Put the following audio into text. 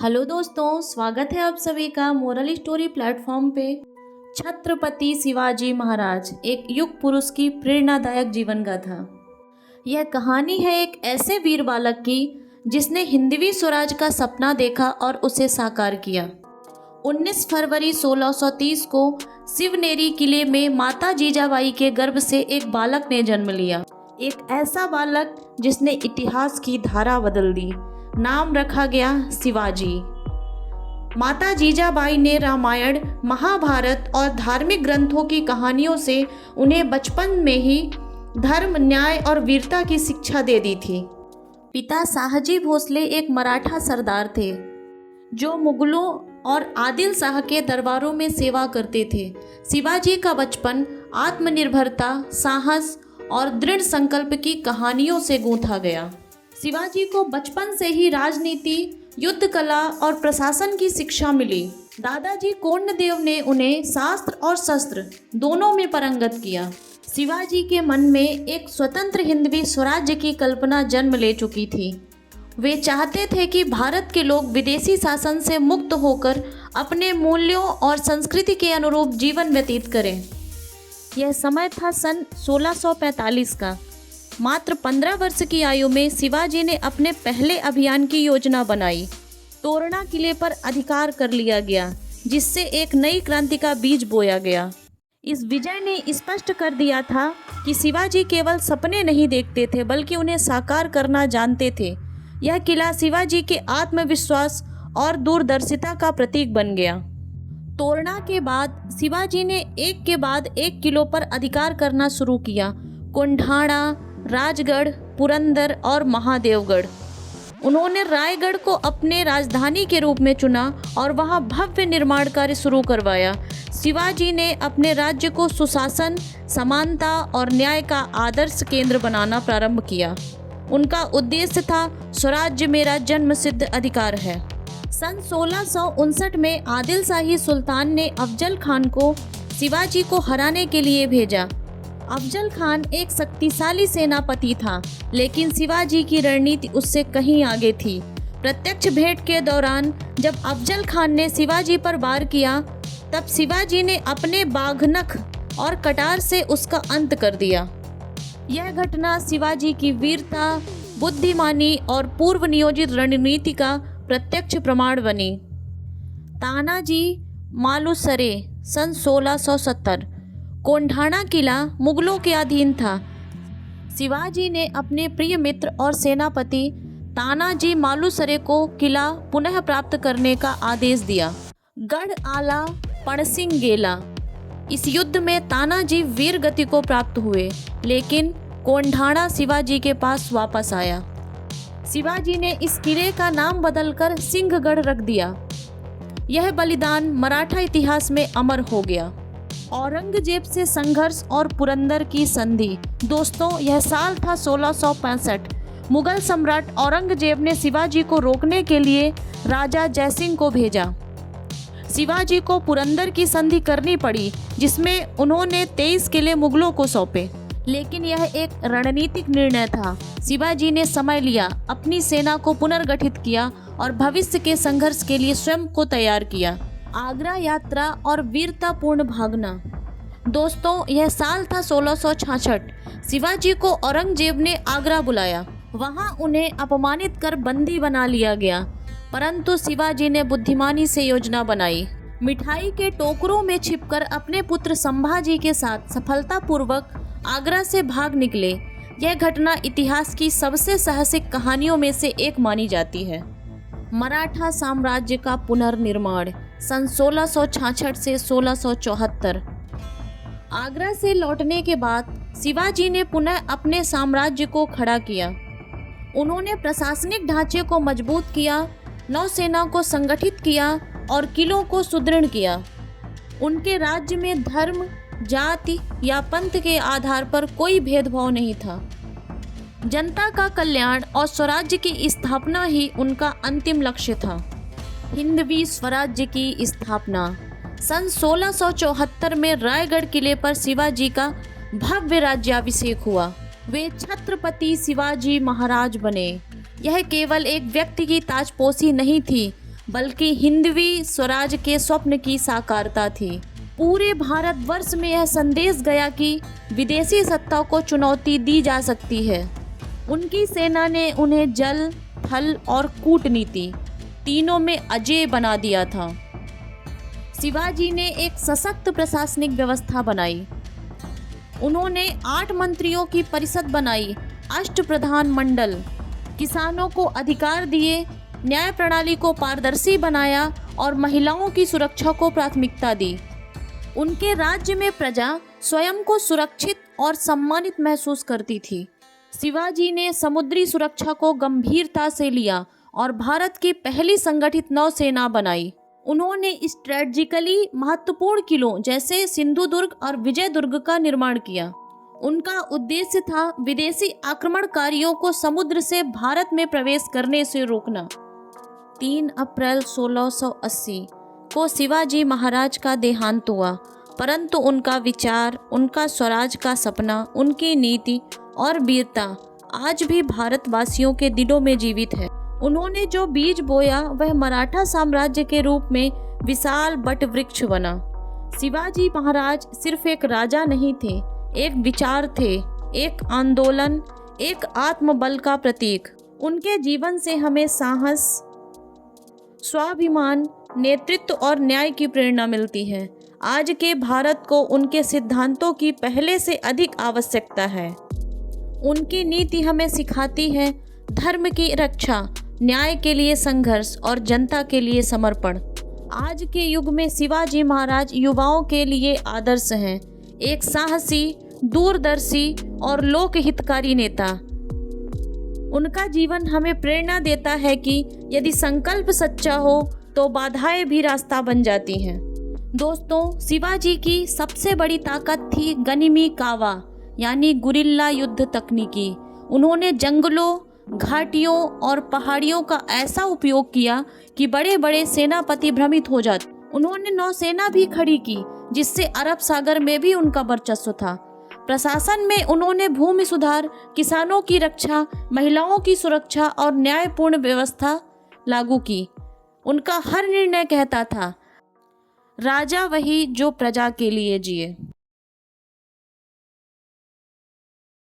Hello दोस्तों, स्वागत है आप सभी का मोरल स्टोरी प्लेटफॉर्म पे। छत्रपति शिवाजी महाराज एक युग पुरुष की प्रेरणादायक जीवन गाथा। यह कहानी है एक ऐसे वीर बालक की जिसने हिंदवी स्वराज का सपना देखा और उसे साकार किया। 19 फरवरी 1630 को शिवनेरी किले में माता जीजाबाई के गर्भ से एक बालक ने जन्म लिया। एक ऐसा बालक जिसने इतिहास की धारा बदल दी। नाम रखा गया शिवाजी। माता जीजाबाई ने रामायण, महाभारत और धार्मिक ग्रंथों की कहानियों से उन्हें बचपन में ही धर्म, न्याय और वीरता की शिक्षा दे दी थी। पिता शाहजी भोसले एक मराठा सरदार थे जो मुगलों और आदिल शाह के दरबारों में सेवा करते थे। शिवाजी का बचपन आत्मनिर्भरता, साहस और दृढ़ संकल्प की कहानियों से गूंथा गया। शिवाजी को बचपन से ही राजनीति, युद्ध कला और प्रशासन की शिक्षा मिली। दादाजी कोंडदेव ने उन्हें शास्त्र और शस्त्र दोनों में पारंगत किया। शिवाजी के मन में एक स्वतंत्र हिंदवी स्वराज्य की कल्पना जन्म ले चुकी थी। वे चाहते थे कि भारत के लोग विदेशी शासन से मुक्त होकर अपने मूल्यों और संस्कृति के अनुरूप जीवन व्यतीत करें। यह समय था सन 1645 का। मात्र 15 वर्ष की आयु में शिवाजी ने अपने पहले अभियान की योजना बनाई। तोरणा किले पर अधिकार कर लिया गया, जिससे एक नई क्रांति का बीज बोया गया। इस विजय ने स्पष्ट कर दिया था कि शिवाजी केवल सपने नहीं देखते थे, बल्कि उन्हें साकार करना जानते थे। यह किला शिवाजी के आत्मविश्वास और दूरदर्शिता का प्रतीक बन गया। तोरणा के बाद शिवाजी ने एक के बाद एक किलों पर अधिकार करना शुरू किया। कोंढाणा, राजगढ़, पुरंदर और महादेवगढ़। उन्होंने रायगढ़ को अपने राजधानी के रूप में चुना और वहां भव्य निर्माण कार्य शुरू करवाया। शिवाजी ने अपने राज्य को सुशासन, समानता और न्याय का आदर्श केंद्र बनाना प्रारंभ किया। उनका उद्देश्य था, स्वराज्य मेरा जन्मसिद्ध अधिकार है। सन 1659 में आदिल शाही सुल्तान ने अफजल खान को शिवाजी को हराने के लिए भेजा। अफजल खान एक शक्तिशाली सेनापति था, लेकिन शिवाजी की रणनीति उससे कहीं आगे थी। प्रत्यक्ष भेंट के दौरान जब अफजल खान ने शिवाजी पर वार किया, तब शिवाजी ने अपने बाघनख और कटार से उसका अंत कर दिया। यह घटना शिवाजी की वीरता, बुद्धिमानी और पूर्व नियोजित रणनीति का प्रत्यक्ष प्रमाण बनी। तानाजी मालुसरे सन 1670। कोंढाणा किला मुगलों के अधीन था। शिवाजी ने अपने प्रिय मित्र और सेनापति तानाजी मालुसरे को किला पुनः प्राप्त करने का आदेश दिया। गढ़ आला पणसिंग गेला। इस युद्ध में तानाजी वीर गति को प्राप्त हुए, लेकिन कोंढाणा शिवाजी के पास वापस आया। शिवाजी ने इस किले का नाम बदलकर सिंहगढ़ रख दिया। यह बलिदान मराठा इतिहास में अमर हो गया। औरंगजेब से संघर्ष और पुरंदर की संधि। दोस्तों, यह साल था 1665। मुगल सम्राट औरंगजेब ने शिवाजी को रोकने के लिए राजा जयसिंह को भेजा। शिवाजी को पुरंदर की संधि करनी पड़ी, जिसमें उन्होंने 23 किले मुगलों को सौंपे। लेकिन यह एक रणनीतिक निर्णय था। शिवाजी ने समय लिया, अपनी सेना को पुनर्गठित किया और भविष्य के संघर्ष के लिए स्वयं को तैयार किया। आगरा यात्रा और वीरतापूर्ण भागना। दोस्तों, यह साल था 1666। शिवाजी को औरंगजेब ने आगरा बुलाया। वहां उन्हें अपमानित कर बंदी बना लिया गया, परंतु शिवाजी ने बुद्धिमानी से योजना बनाई। मिठाई के टोकरों में छिपकर अपने पुत्र संभाजी के साथ सफलतापूर्वक आगरा से भाग निकले। यह घटना इतिहास की सबसे साहसिक कहानियों में से एक मानी जाती है। मराठा साम्राज्य का पुनर्निर्माण सन 1666 से 1674। आगरा से लौटने के बाद शिवाजी ने पुनः अपने साम्राज्य को खड़ा किया। उन्होंने प्रशासनिक ढांचे को मजबूत किया, नौसेना को संगठित किया और किलों को सुदृढ़ किया। उनके राज्य में धर्म, जाति या पंथ के आधार पर कोई भेदभाव नहीं था। जनता का कल्याण और स्वराज्य की स्थापना ही उनका अंतिम लक्ष्य था। हिंदवी स्वराज्य की स्थापना। सन 1674 में रायगढ़ किले पर शिवाजी का भव्य राज्याभिषेक हुआ। वे छत्रपति शिवाजी महाराज बने। यह केवल एक व्यक्ति की ताजपोशी नहीं थी, बल्कि हिंदवी स्वराज के स्वप्न की साकारता थी। पूरे भारतवर्ष में यह संदेश गया कि विदेशी सत्ता को चुनौती दी जा सकती है। उनकी सेना ने उन्हें जल, थल और कूटनीति तीनों में अजेय बना दिया था। शिवाजी ने एक सशक्त प्रशासनिक व्यवस्था बनाई। उन्होंने 8 मंत्रियों की परिषद बनाई, अष्टप्रधान मंडल, किसानों को अधिकार दिए, न्याय प्रणाली को पारदर्शी बनाया और महिलाओं की सुरक्षा को प्राथमिकता दी। उनके राज्य में प्रजा स्वयं को सुरक्षित और सम्मानित महसूस करती थी। शिवाजी ने समुद्री सुरक्षा को गंभीरता से लिया और भारत की पहली संगठित नौसेना बनाई। उन्होंने स्ट्रेटजिकली महत्वपूर्ण किलों जैसे सिंधुदुर्ग और विजयदुर्ग का निर्माण किया। उनका उद्देश्य था विदेशी आक्रमणकारियों को समुद्र से भारत में प्रवेश करने से रोकना। 3 अप्रैल 1680 को शिवाजी महाराज का देहांत हुआ, परंतु उनका विचार, उनका स्वराज का सपना, उनकी नीति और वीरता आज भी भारतवासियों के दिलों में जीवित है। उन्होंने जो बीज बोया वह मराठा साम्राज्य के रूप में विशाल बट वृक्ष बना। शिवाजी महाराज सिर्फ एक राजा नहीं थे, एक विचार थे, एक आंदोलन, एक आत्मबल का प्रतीक। उनके जीवन से हमें साहस, स्वाभिमान, नेतृत्व और न्याय की प्रेरणा मिलती है। आज के भारत को उनके सिद्धांतों की पहले से अधिक आवश्यकता है। उनकी नीति हमें सिखाती है धर्म की रक्षा, न्याय के लिए संघर्ष और जनता के लिए समर्पण। आज के युग में शिवाजी महाराज युवाओं के लिए आदर्श हैं, एक साहसी, दूरदर्शी और लोकहितकारी नेता। उनका जीवन हमें प्रेरणा देता है कि यदि संकल्प सच्चा हो तो बाधाएं भी रास्ता बन जाती हैं। दोस्तों, शिवाजी की सबसे बड़ी ताकत थी गनिमी कावा यानी गुरिल्ला युद्ध तकनीकी। उन्होंने जंगलों, घाटियों और पहाड़ियों का ऐसा उपयोग किया कि बड़े बड़े सेनापति भ्रमित हो जाते। उन्होंने नौसेना भी खड़ी की जिससे अरब सागर में भी उनका वर्चस्व था। प्रशासन में उन्होंने भूमि सुधार, किसानों की रक्षा, महिलाओं की सुरक्षा और न्यायपूर्ण व्यवस्था लागू की। उनका हर निर्णय कहता था, राजा वही जो प्रजा के लिए जिए।